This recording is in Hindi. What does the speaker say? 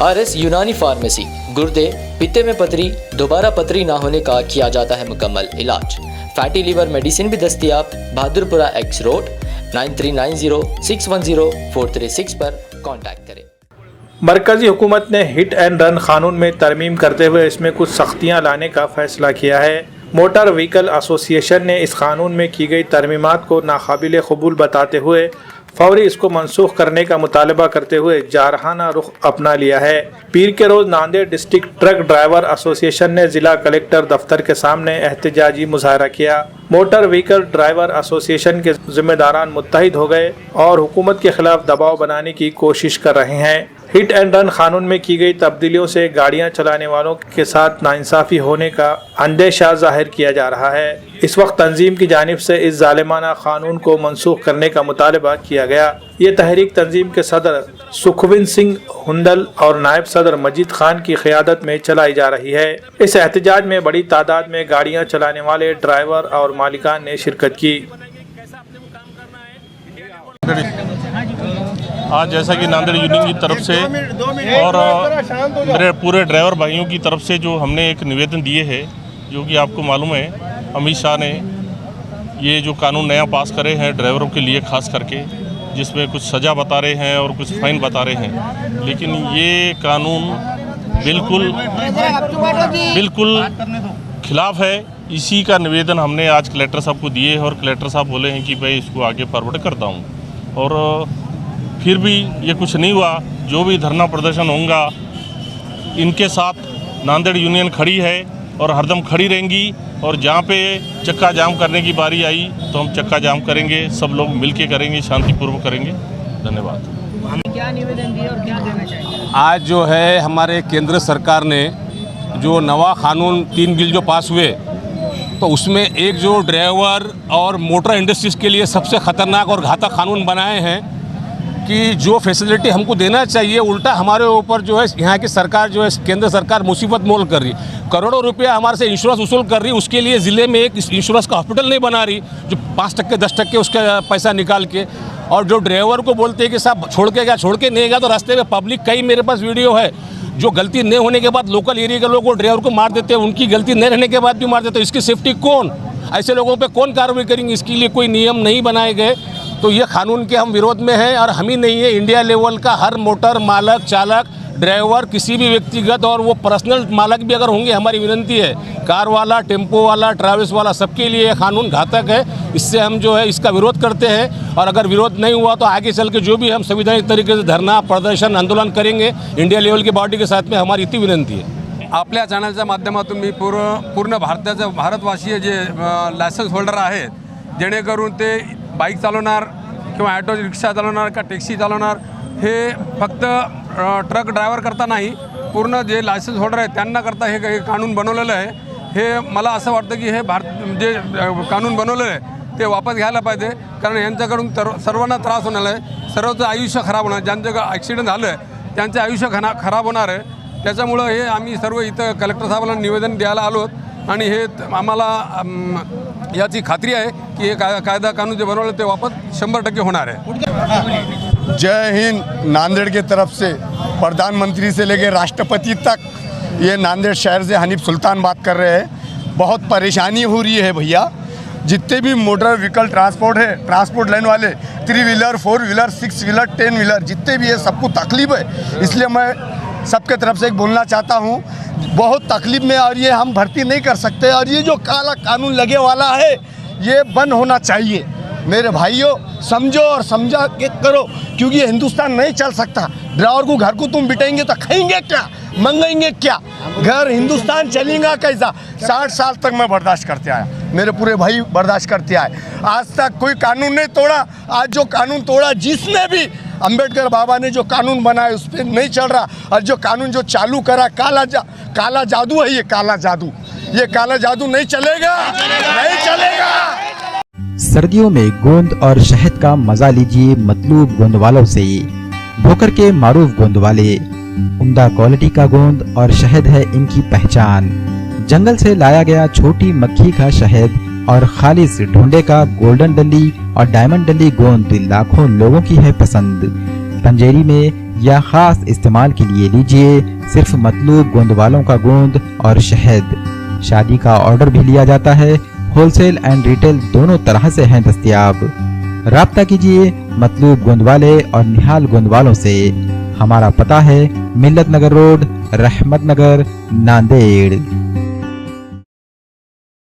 RS यूनानी फार्मेसी, गुर्दे, पित्ते में पथरी, दोबारा पथरी ना होने का किया जाता है मुकम्मल इलाज। फैटी लीवर मेडिसिन भी दस्तयाब। बहादुरपुरा X रोड 9390610436 पर कॉन्टैक्ट करें। मरकजी हुकूमत ने हिट एंड रन कानून में तरमीम करते हुए इसमें कुछ सख्तियाँ लाने का फैसला किया है। मोटर व्हीकल एसोसिएशन ने इस कानून में की गई तरमीमात को नाकाबिल कबूल बताते हुए फौरी इसको मनसूख करने का मुतालबा करते हुए जारहाना रुख अपना लिया है। पीर के रोज Nanded district truck driver association ने जिला कलेक्टर दफ्तर के सामने एहतजाजी मुजाहरा किया। मोटर व्हीकल ड्राइवर एसोसिएशन के जिम्मेदारान मुत्तहिद हो गए और हुकूमत के खिलाफ दबाव बनाने की कोशिश कर रहे हैं। हिट एंड रन कानून में की गई तब्दीलियों से गाड़ियां चलाने वालों के साथ नाइंसाफी होने का अंदेशा जाहिर किया जा रहा है। इस वक्त तंजीम की जानिब से इस जालिमाना कानून को मनसूख करने का मुतालबा किया गया। ये तहरीक तंजीम के सदर सुखविंद सिंह हुंदल और नायब सदर मजीद खान की क़ियादत में चलाई जा रही है। इस एहतजाज में बड़ी तादाद में गाड़ियां चलाने वाले ड्राइवर और मालिकान ने शिरकत की। आज जैसा कि नांदेड़ यूनियन की तरफ से और मेरे पूरे ड्राइवर भाइयों की तरफ से जो हमने एक निवेदन दिए है, जो कि आपको मालूम है अमित शाह ने ये जो कानून नया पास करे हैं ड्राइवरों के लिए ख़ास करके, जिसमें कुछ सज़ा बता रहे हैं और कुछ फ़ाइन बता रहे हैं, लेकिन ये कानून बिल्कुल खिलाफ है। इसी का निवेदन हमने आज कलेक्टर साहब को दिए और कलेक्टर साहब बोले हैं कि भाई इसको आगे फॉरवर्ड करता हूँ। और फिर भी ये कुछ नहीं हुआ। जो भी धरना प्रदर्शन होगा इनके साथ नांदेड़ यूनियन खड़ी है और हरदम खड़ी रहेंगी। और जहाँ पे चक्का जाम करने की बारी आई तो हम चक्का जाम करेंगे, सब लोग मिलके करेंगे, शांतिपूर्वक करेंगे। धन्यवाद। क्या निवेदन दिया और क्या देना चाहिए? आज जो है हमारे केंद्र सरकार ने जो नवा कानून 3 बिल जो पास हुए, तो उसमें एक जो ड्राइवर और मोटर इंडस्ट्रीज़ के लिए सबसे ख़तरनाक और घातक कानून बनाए हैं कि जो फैसिलिटी हमको देना चाहिए उल्टा हमारे ऊपर जो है यहाँ की सरकार जो है केंद्र सरकार मुसीबत मोल कर रही, करोड़ों रुपया हमारे से इंश्योरेंस वसूल कर रही। उसके लिए ज़िले में एक इंश्योरेंस का हॉस्पिटल नहीं बना रही, जो 5% 10% उसका पैसा निकाल के। और जो ड्राइवर को बोलते हैं कि साहब छोड़ के नहीं गया, तो रास्ते में पब्लिक कई मेरे पास वीडियो है जो गलती नहीं होने के बाद लोकल एरिया के लोग ड्राइवर को मार देते हैं, उनकी गलती नहीं रहने के बाद भी मार देते हैं। इसकी सेफ्टी कौन, ऐसे लोगों पे कौन कार्रवाई करेंगे? इसके लिए कोई नियम नहीं बनाए गए। तो ये कानून के हम विरोध में हैं। और हम ही नहीं है, इंडिया लेवल का हर मोटर मालक, चालक, ड्राइवर, किसी भी व्यक्तिगत और वो पर्सनल मालक भी अगर होंगे, हमारी विनती है, कार वाला, टेम्पो वाला, ट्रैवल्स वाला, सबके लिए ये कानून घातक है। इससे हम जो है इसका विरोध करते हैं। और अगर विरोध नहीं हुआ तो आगे चल के जो भी हम संवैधानिक तरीके से धरना, प्रदर्शन, आंदोलन करेंगे इंडिया लेवल की बॉडी के साथ में, हमारी इतनी विनंती है। आपल्या चॅनलच्या माध्यमातून मी पूर्ण भारतवासीय जे लायसन्स होल्डर आहेत, जेणेकरून ते बाईक चालवणार किंवा ॲटो रिक्षा चालवणार का टॅक्सी चालवणार, हे फक्त ट्रक ड्रायव्हर करता नाही, पूर्ण जे लायसन्स होल्डर आहेत त्यांना करता हे कानून बनवलेलं आहे। हे मला असं वाटतं की हे जे कानून बनवलेलं आहे ते वापस घ्यायला पाहिजे, कारण यांच्याकडून सर्वांना त्रास होणार आहे, सर्वचं आयुष्य खराब होणार, ज्यांचं ॲक्सिडेंट झालं आहे त्यांचं आयुष्य खराब होणार आहे। त्याच्यामुळं हे आम्ही सर्व इथं कलेक्टर साहेबांना निवेदन द्यायला आलो आणि हे आम्हाला याची खात्री आहे की हे कायदा कानून जे बनवलं ते वापस 100% होणार है। जय हिंद। नांदेड़ के तरफ से प्रधानमंत्री से लेकर राष्ट्रपति तक, ये नांदेड़ शहर से हनीफ सुल्तान बात कर रहे हैं। बहुत परेशानी हो रही है भैया, जितने भी मोटर व्हीकल ट्रांसपोर्ट है, ट्रांसपोर्ट लाइन वाले, 3 व्हीलर, 4 व्हीलर, 6 व्हीलर, 10 व्हीलर, जितने भी है सबको तकलीफ है। इसलिए मैं सबके तरफ से एक बोलना चाहता हूँ, बहुत तकलीफ में, और ये हम भर्ती नहीं कर सकते। और ये जो काला कानून लगे वाला है ये बंद होना चाहिए। मेरे भाइयों, समझो और समझा के करो, क्योंकि ये हिंदुस्तान नहीं चल सकता। ड्राइवर को घर को तुम बिठाएंगे तो खाएंगे क्या, मंगेंगे क्या? घर हिंदुस्तान चलेगा कैसा? 60 साल तक मैं बर्दाश्त करते आया, मेरे पूरे भाई बर्दाश्त करते आए, आज तक कोई कानून नहीं तोड़ा। आज जो कानून तोड़ा, जिसने भी, अंबेडकर बाबा ने जो कानून बनाया उस पर नहीं चल रहा। और जो कानून जो चालू करा, काला जादू है, ये काला जादू नहीं चलेगा, नहीं चलेगा। सर्दियों में गोंद और शहद का मजा लीजिए मतलूब गोंद वालों से। भोकर के मारूफ गोंद वाले, उम्दा क्वालिटी का गोंद और शहद है इनकी पहचान। जंगल से लाया गया छोटी मक्खी का शहद और खालिस ढूंढे का गोल्डन डली और डायमंड डली गोंद लाखों लोगों की है पसंद। पंजेरी में या खास इस्तेमाल के लिए लीजिए सिर्फ मतलूब गोंद वालों का गोंद और शहद। शादी का ऑर्डर भी लिया जाता है, होलसेल एंड रिटेल दोनों तरह से हैं दस्तयाब। राब्ता कीजिए मतलूब गोंद वाले और निहाल गोंद वालों से। हमारा पता है मिल्लत नगर रोड, रहमत नगर, नांदेड़।